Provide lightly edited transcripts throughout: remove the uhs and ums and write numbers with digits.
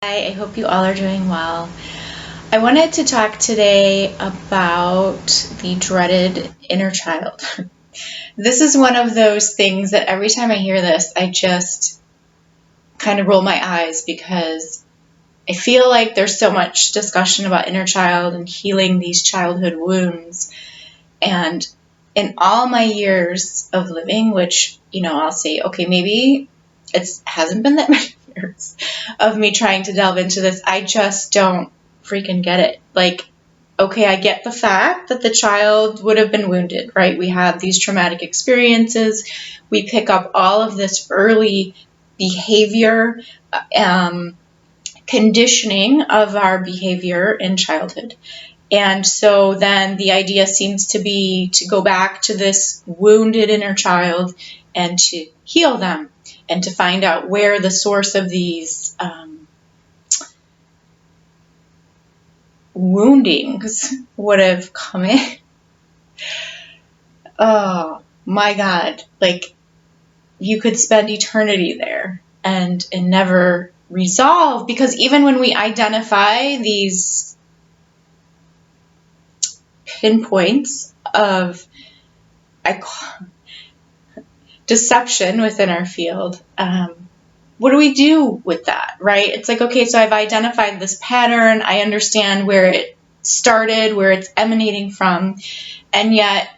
Hi, I hope you all are doing well. I wanted to talk today about the dreaded inner child. This is one of those things that every time I hear this, I just kind of roll my eyes because I feel like there's so much discussion about inner child and healing these childhood wounds. And in all my years of living, which, I'll say, okay, maybe it hasn't been that many years of me trying to delve into this, I just don't freaking get it. Like, okay, I get the fact that the child would have been wounded, right? We have these traumatic experiences. We pick up all of this early behavior, conditioning of our behavior in childhood. And so then the idea seems to be to go back to this wounded inner child and to heal them and to find out where the source of these woundings would have come in. Oh my God. Like, you could spend eternity there and never resolve, because even when we identify these pinpoints of deception within our field, what do we do with that, right? It's like, okay, so I've identified this pattern. I understand where it started, where it's emanating from, and yet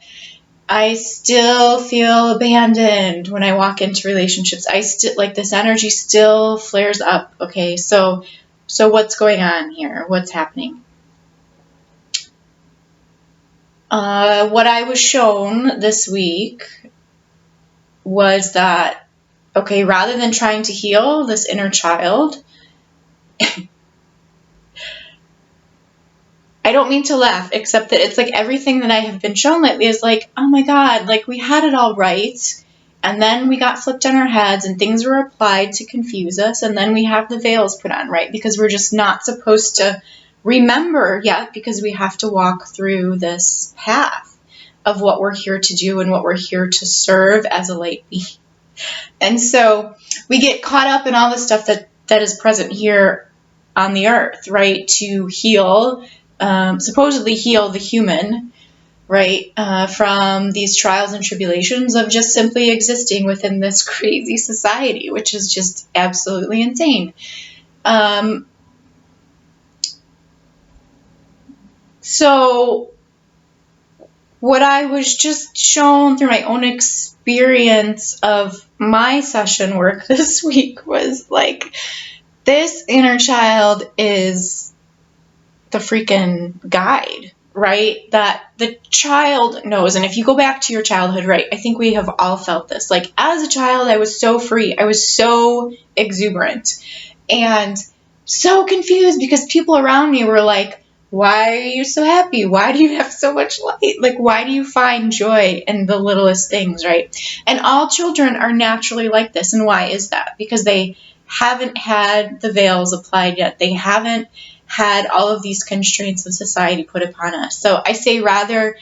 I still feel abandoned when I walk into relationships. I still, like, this energy still flares up. Okay, so what's going on here? What's happening? What I was shown this week was that, okay, rather than trying to heal this inner child, I don't mean to laugh, except that it's like everything that I have been shown lately is like, oh my God, like we had it all right, and then we got flipped on our heads and things were applied to confuse us, and then we have the veils put on, right? Because we're just not supposed to remember yet, because we have to walk through this path of what we're here to do and what we're here to serve as a light being. And so we get caught up in all the stuff that is present here on the earth, right? To heal, supposedly heal the human, right? From these trials and tribulations of just simply existing within this crazy society, which is just absolutely insane. So what I was just shown through my own experience of my session work this week was like, this inner child is the freaking guide, right? That the child knows. And if you go back to your childhood, right, I think we have all felt this. Like, as a child, I was so free. I was so exuberant and so confused because people around me were like, why are you so happy? Why do you have so much light? Like, why do you find joy in the littlest things, right? And all children are naturally like this. And why is that? Because they haven't had the veils applied yet. They haven't had all of these constraints of society put upon us. So I say, rather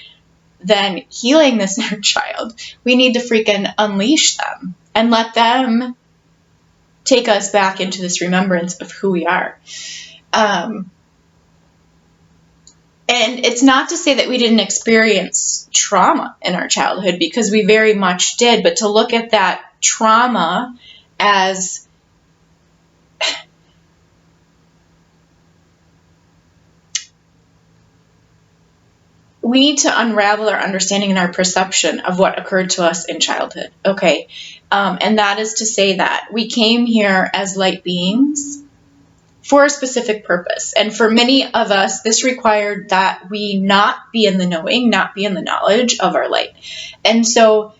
than healing this inner child, we need to freaking unleash them and let them take us back into this remembrance of who we are. And it's not to say that we didn't experience trauma in our childhood, because we very much did, but to look at that trauma as we need to unravel our understanding and our perception of what occurred to us in childhood. Okay. And that is to say that we came here as light beings for a specific purpose. And for many of us, this required that we not be in the knowing, not be in the knowledge of our light. And so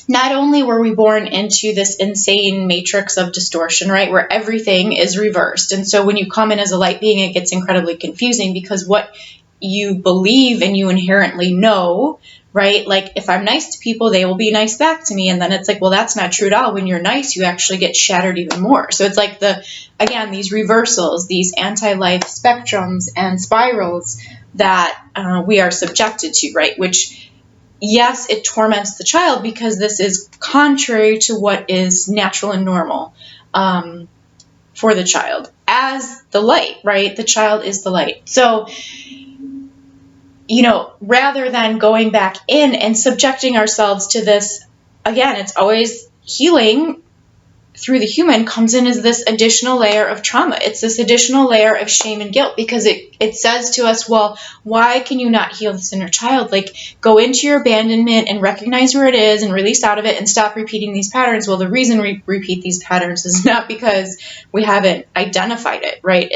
not only were we born into this insane matrix of distortion, right, where everything is reversed. And so when you come in as a light being, it gets incredibly confusing, because what you believe and you inherently know, right? Like, if I'm nice to people, they will be nice back to me. And then it's like, well, that's not true at all. When you're nice, you actually get shattered even more. So it's like these reversals, these anti-life spectrums and spirals that we are subjected to, right? Which, yes, it torments the child because this is contrary to what is natural and normal for the child. as the light, right? The child is the light. So, rather than going back in and subjecting ourselves to this, again, it's always healing through the human comes in as this additional layer of trauma. It's this additional layer of shame and guilt, because it says to us, well, why can you not heal this inner child? Like, go into your abandonment and recognize where it is and release out of it and stop repeating these patterns. Well, the reason we repeat these patterns is not because we haven't identified it, right?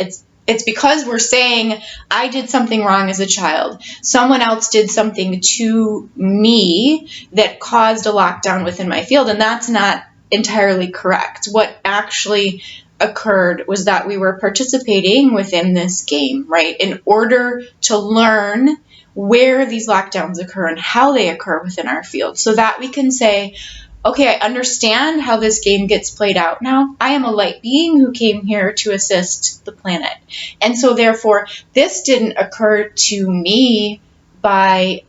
It's because we're saying, I did something wrong as a child. Someone else did something to me that caused a lockdown within my field, and that's not entirely correct. What actually occurred was that we were participating within this game, right, in order to learn where these lockdowns occur and how they occur within our field, so that we can say, okay, I understand how this game gets played out now. I am a light being who came here to assist the planet. And so therefore, this didn't occur to me by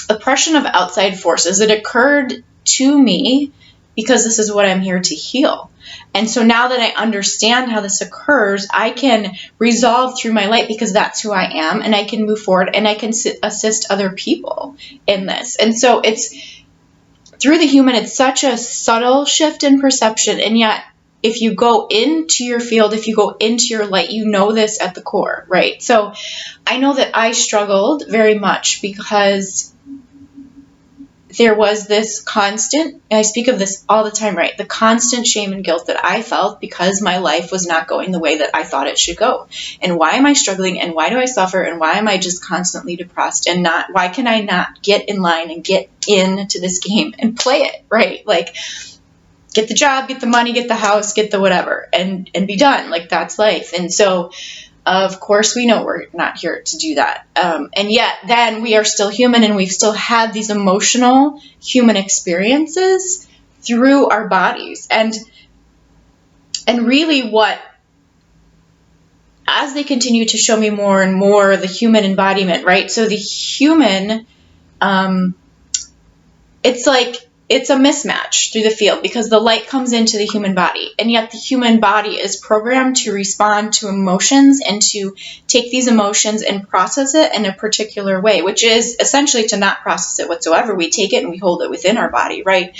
oppression of outside forces. It occurred to me because this is what I'm here to heal. And so now that I understand how this occurs, I can resolve through my light, because that's who I am, and I can move forward and I can assist other people in this. And so it's through the human, it's such a subtle shift in perception. And yet, if you go into your field, if you go into your light, you know this at the core, right? So I know that I struggled very much because there was this constant, and I speak of this all the time, right? The constant shame and guilt that I felt because my life was not going the way that I thought it should go. And why am I struggling? And why do I suffer? And why am I just constantly depressed? And why can I not get in line and get into this game and play it, right? Like, get the job, get the money, get the house, get the whatever, and be done. Like, that's life. And so, of course, we know we're not here to do that. And yet then we are still human, and we've still had these emotional human experiences through our bodies. And really as they continue to show me more and more the human embodiment, right? So the human, it's a mismatch through the field, because the light comes into the human body, and yet the human body is programmed to respond to emotions and to take these emotions and process it in a particular way, which is essentially to not process it whatsoever. We take it and we hold it within our body, right?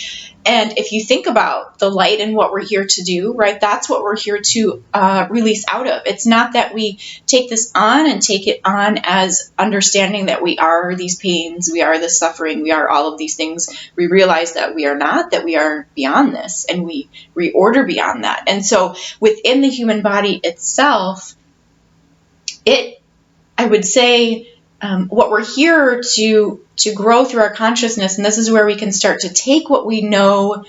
And if you think about the light and what we're here to do, right, that's what we're here to release out of. It's not that we take this on and take it on as understanding that we are these pains, we are this suffering, we are all of these things. We realize that we are not, that we are beyond this, and we reorder beyond that. And so within the human body itself, I would say, what we're here to grow through our consciousness, and this is where we can start to take what we know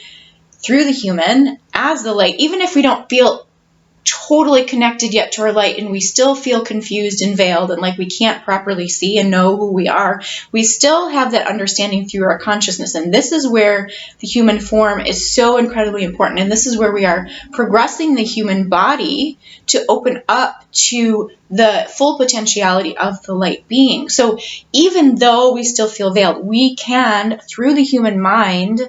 through the human as the light, even if we don't feel totally connected yet to our light, and we still feel confused and veiled and like we can't properly see and know who we are, we still have that understanding through our consciousness. And this is where the human form is so incredibly important. And this is where we are progressing the human body to open up to the full potentiality of the light being. So even though we still feel veiled, we can, through the human mind,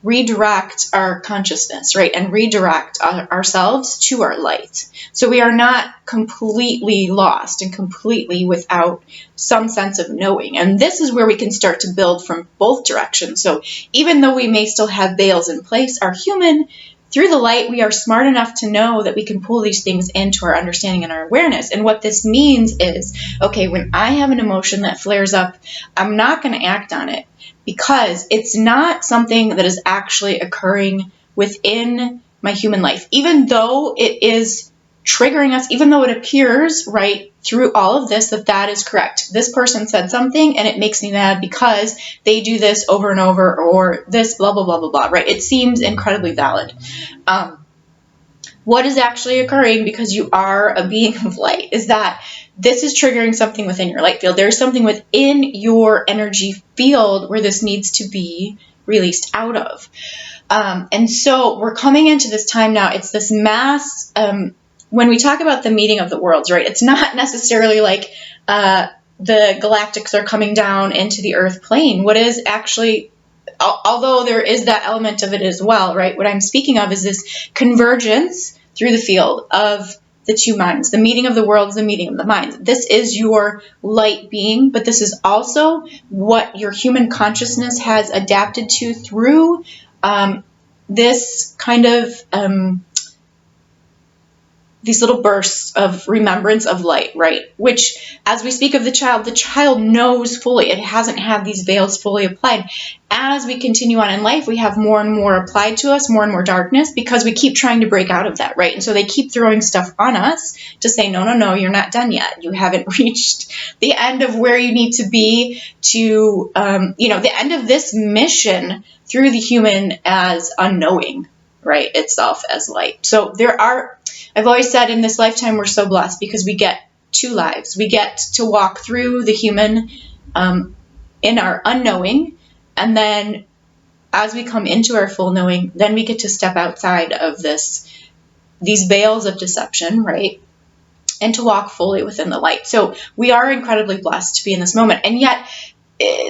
redirect our consciousness, right? And redirect ourselves to our light. So we are not completely lost and completely without some sense of knowing. And this is where we can start to build from both directions. So even though we may still have veils in place, our human, through the light, we are smart enough to know that we can pull these things into our understanding and our awareness. And what this means is, okay, when I have an emotion that flares up, I'm not going to act on it, because it's not something that is actually occurring within my human life. Even though it is triggering us, even though it appears, right, through all of this, that is correct. This person said something and it makes me mad because they do this over and over, or this blah, blah, blah, blah, blah, right? It seems incredibly valid. What is actually occurring, because you are a being of light, is that this is triggering something within your light field. There's something within your energy field where this needs to be released out of. And so we're coming into this time now. It's this mass, when we talk about the meeting of the worlds, right, it's not necessarily like the galactics are coming down into the earth plane. What is actually, although there is that element of it as well, right, what I'm speaking of is this convergence through the field of the two minds. The meeting of the world is the meeting of the minds. This is your light being, but this is also what your human consciousness has adapted to through this kind of these little bursts of remembrance of light, right? Which, as we speak of the child knows fully. It hasn't had these veils fully applied. As we continue on in life, we have more and more applied to us, more and more darkness, because we keep trying to break out of that, right? And so they keep throwing stuff on us to say, no, you're not done yet. You haven't reached the end of where you need to be to, the end of this mission through the human as unknowing, right? Itself as light. So I've always said in this lifetime, we're so blessed because we get two lives. We get to walk through the human in our unknowing, and then as we come into our full knowing, then we get to step outside of these veils of deception, right? And to walk fully within the light. So we are incredibly blessed to be in this moment. And yet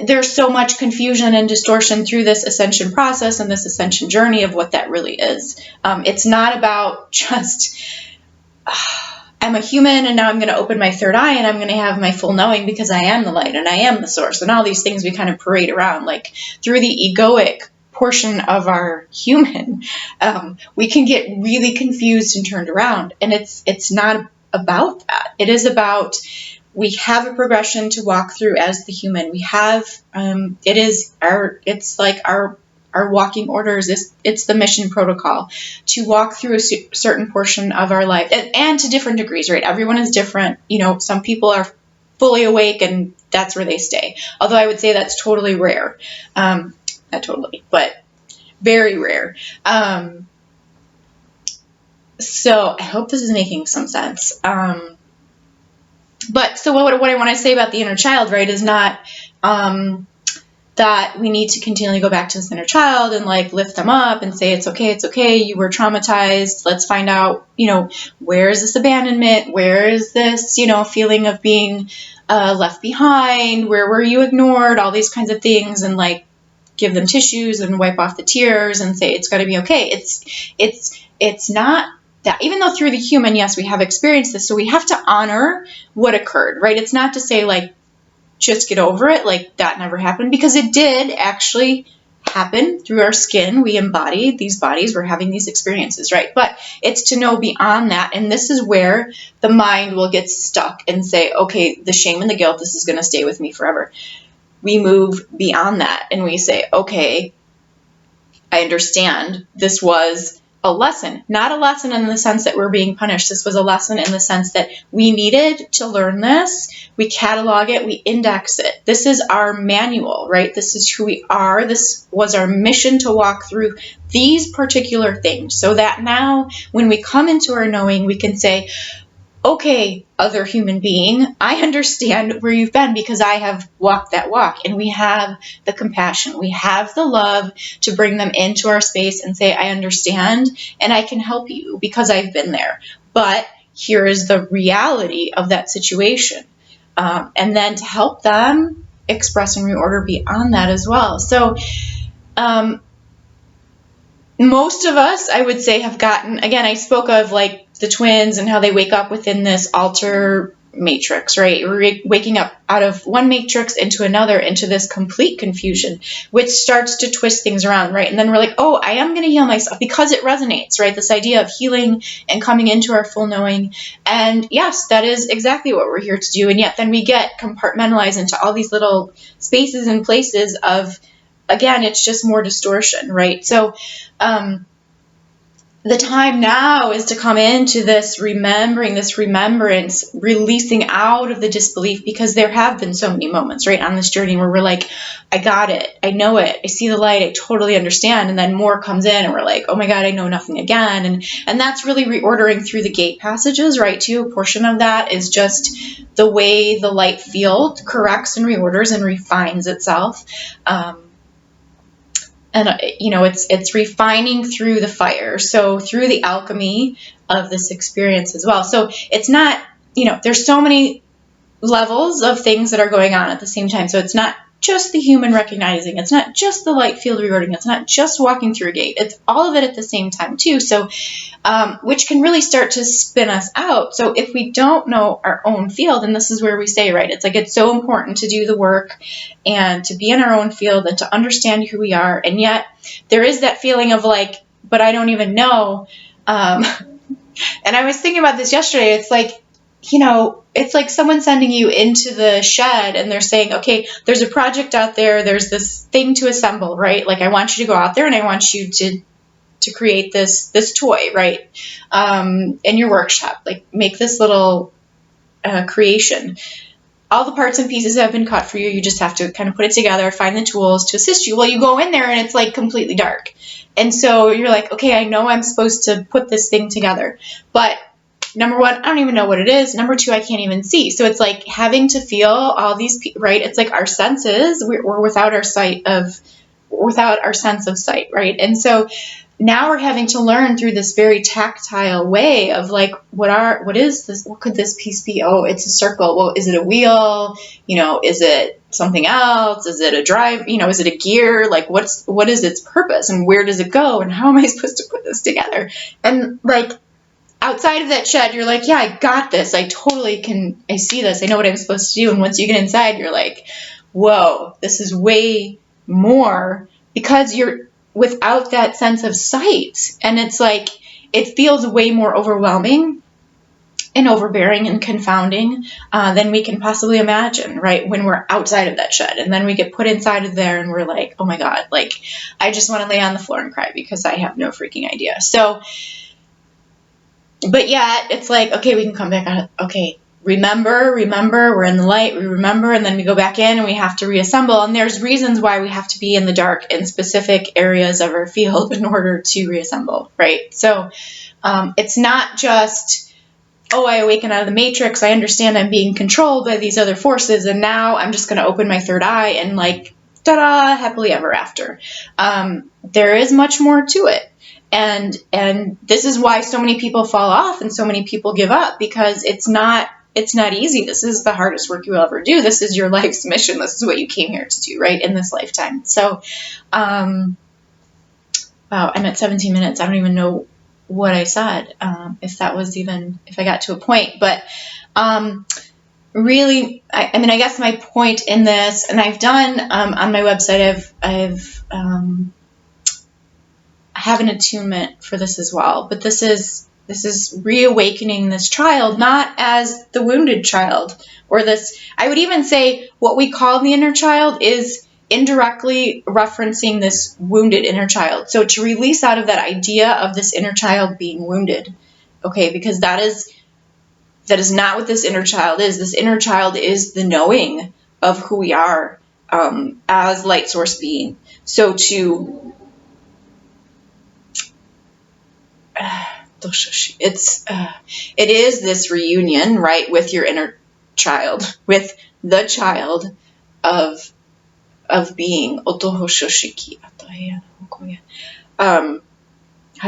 there's so much confusion and distortion through this ascension process and this ascension journey of what that really is. It's not about just, I'm a human and now I'm going to open my third eye and I'm going to have my full knowing because I am the light and I am the source, and all these things we kind of parade around. Like through the egoic portion of our human, we can get really confused and turned around. And it's not about that. It is about, we have a progression to walk through as the human. We have, it's like our walking orders. It's the mission protocol to walk through a certain portion of our life, and to different degrees, right? Everyone is different. Some people are fully awake and that's where they stay. Although I would say that's totally rare. Not totally, but very rare. So I hope this is making some sense. But so what I want to say about the inner child, right, is not that we need to continually go back to this inner child and like lift them up and say, it's okay, you were traumatized. Let's find out, where is this abandonment? Where is this, feeling of being left behind? Where were you ignored? All these kinds of things, and like give them tissues and wipe off the tears and say, it's got to be okay. It's not that, even though through the human, yes, we have experienced this, so we have to honor what occurred, right? It's not to say like, just get over it, like that never happened, because it did actually happen through our skin. We embodied these bodies, we're having these experiences, right? But it's to know beyond that, and this is where the mind will get stuck and say, okay, the shame and the guilt, this is going to stay with me forever. We move beyond that and we say, okay, I understand this was a lesson, not a lesson in the sense that we're being punished. This was a lesson in the sense that we needed to learn this. We catalog it, we index it. This is our manual, right? This is who we are. This was our mission to walk through these particular things so that now when we come into our knowing, we can say, okay, other human being, I understand where you've been because I have walked that walk. And we have the compassion, we have the love to bring them into our space and say, I understand and I can help you because I've been there. But here is the reality of that situation. And then to help them express and reorder beyond that as well. So, most of us, I would say, have gotten, again, I spoke of like the twins and how they wake up within this alter matrix, right? We're waking up out of one matrix into another, into this complete confusion, which starts to twist things around, right? And then we're like, oh, I am going to heal myself because it resonates, right? This idea of healing and coming into our full knowing. And yes, that is exactly what we're here to do. And yet then we get compartmentalized into all these little spaces and places of, again, it's just more distortion, right? So the time now is to come into this remembrance, releasing out of the disbelief, because there have been so many moments, right, on this journey where we're like, I got it, I know it, I see the light, I totally understand, and then more comes in and we're like, oh my God, I know nothing again, and that's really reordering through the gate passages, right, too. A portion of that is just the way the light field corrects and reorders and refines itself. And, it's refining through the fire. So through the alchemy of this experience as well. So it's not, there's so many levels of things that are going on at the same time. So it's not just the human recognizing. It's not just the light field rewarding. It's not just walking through a gate. It's all of it at the same time too. So, which can really start to spin us out. So if we don't know our own field, and this is where we say, right, it's like it's so important to do the work and to be in our own field and to understand who we are. And yet there is that feeling of like, but I don't even know. And I was thinking about this yesterday. It's like, it's like someone sending you into the shed and they're saying, okay, there's a project out there. There's this thing to assemble, right? Like I want you to go out there and I want you to create this toy, right? In your workshop, like make this little creation. All the parts and pieces have been cut for you. You just have to kind of put it together, find the tools to assist you. Well, you go in there and it's like completely dark. And so you're like, okay, I know I'm supposed to put this thing together. But number one, I don't even know what it is. Number two, I can't even see. So it's like having to feel all these, right? It's like our senses, we're without our sense of sight, right? And so now we're having to learn through this very tactile way of like, what is this? What could this piece be? Oh, it's a circle. Well, is it a wheel? Is it something else? Is it a drive? Is it a gear? Like what is its purpose and where does it go? And how am I supposed to put this together? And like outside of that shed, you're like, yeah, I got this. I totally can. I see this. I know what I'm supposed to do. And once you get inside, you're like, whoa, this is way more because you're without that sense of sight. And it's like, it feels way more overwhelming and overbearing and confounding than we can possibly imagine, right? When we're outside of that shed and then we get put inside of there and we're like, oh my God, like I just want to lay on the floor and cry because I have no freaking idea. So, but yet it's like, okay, we can come back on. Okay, remember, we're in the light, we remember, and then we go back in and we have to reassemble. And there's reasons why we have to be in the dark in specific areas of our field in order to reassemble, right? So it's not just, oh, I awaken out of the matrix, I understand I'm being controlled by these other forces, and now I'm just going to open my third eye and like, ta-da, happily ever after. There is much more to it. And this is why so many people fall off and so many people give up, because it's not easy. This is the hardest work you will ever do. This is your life's mission. This is what you came here to do, right, in this lifetime. So, wow, I'm at 17 minutes. I don't even know what I said, if I got to a point. But really, I guess my point in this, and I've done on my website, I have an attunement for this as well, but this is reawakening this child, not as the wounded child, or this, I would even say what we call the inner child is indirectly referencing this wounded inner child. So to release out of that idea of this inner child being wounded, okay, because that is not what this inner child is. This inner child is the knowing of who we are as light source being. So it is this reunion, right, with your inner child, with the child of being. How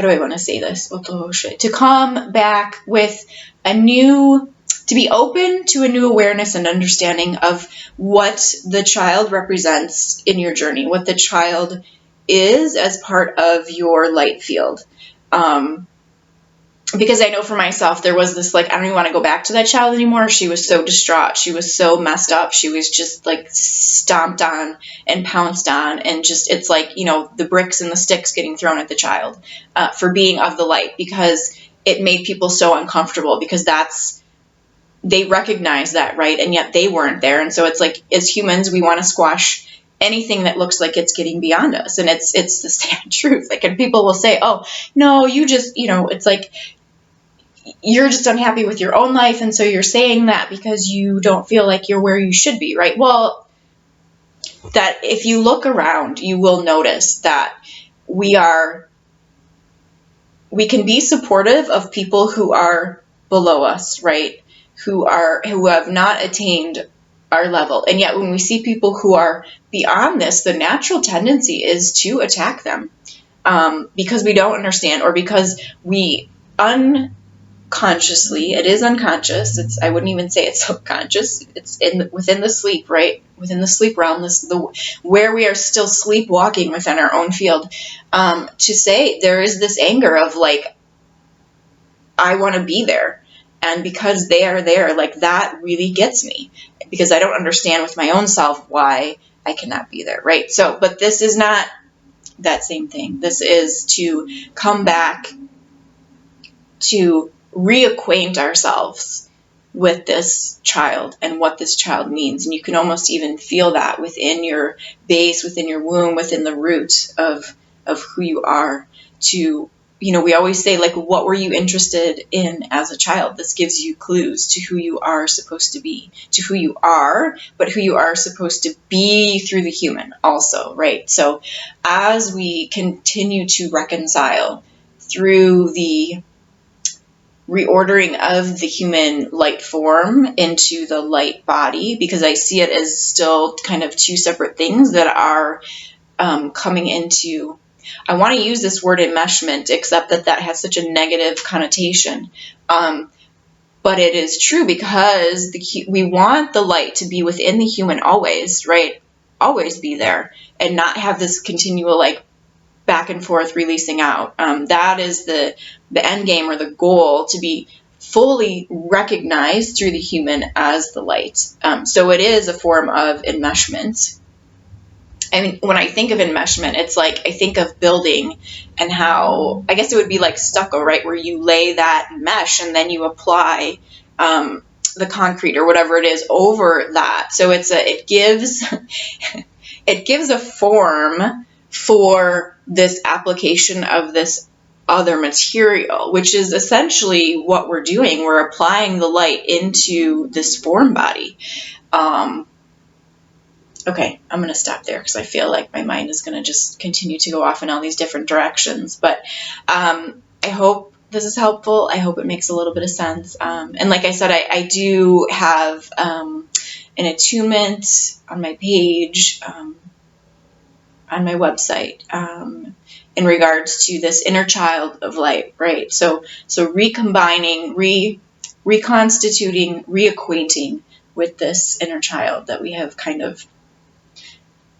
do I want to say this? To come back with to be open to a new awareness and understanding of what the child represents in your journey, what the child is as part of your light field. Because I know for myself, there was this, like, I don't even want to go back to that child anymore. She was so distraught. She was so messed up. She was just like stomped on and pounced on. And just, it's like, the bricks and the sticks getting thrown at the child for being of the light, because it made people so uncomfortable, because they recognize that, right? And yet they weren't there. And so it's like, as humans, we want to squash anything that looks like it's getting beyond us. And it's the sad truth. Like, and people will say, oh, no, you just, it's like, you're just unhappy with your own life. And so you're saying that because you don't feel like you're where you should be, right? Well, that if you look around, you will notice that we can be supportive of people who are below us, right? Who have not attained our level. And yet when we see people who are beyond this, the natural tendency is to attack them because we don't understand, or because we unconsciously, it is unconscious. I wouldn't even say it's subconscious. It's within the sleep, right? within the sleep realm, where we are still sleepwalking within our own field, to say there is this anger of like, I want to be there. And because they are there, like that really gets me, because I don't understand with my own self why I cannot be there, right? So, but this is not that same thing. This is to come back to reacquaint ourselves with this child and what this child means. And you can almost even feel that within your base, within your womb, within the root of who you are. To, we always say, like, what were you interested in as a child? This gives you clues to who you are supposed to be, to who you are, but who you are supposed to be through the human also, right? So as we continue to reconcile through the reordering of the human light form into the light body, because I see it as still kind of two separate things that are coming into, I want to use this word enmeshment, except that has such a negative connotation. But it is true, because we want the light to be within the human always, right? Always be there, and not have this continual like back and forth releasing out. That is the end game, or the goal, to be fully recognized through the human as the light. So it is a form of enmeshment. I mean, when I think of enmeshment, it's like I think of building, and how, I guess it would be like stucco, right? Where you lay that mesh and then you apply the concrete or whatever it is over that. So it gives a form for this application of this other material, which is essentially what we're doing. We're applying the light into this form body. Okay, I'm going to stop there, because I feel like my mind is going to just continue to go off in all these different directions. But I hope this is helpful. I hope it makes a little bit of sense. And like I said, I do have an attunement on my page, on my website, in regards to this inner child of light, right? So recombining, reconstituting, reacquainting with this inner child that we have kind of,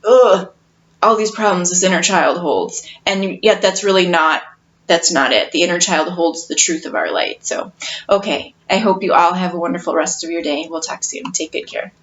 all these problems this inner child holds. And yet that's not it. The inner child holds the truth of our light. So, okay, I hope you all have a wonderful rest of your day. We'll talk soon. Take good care.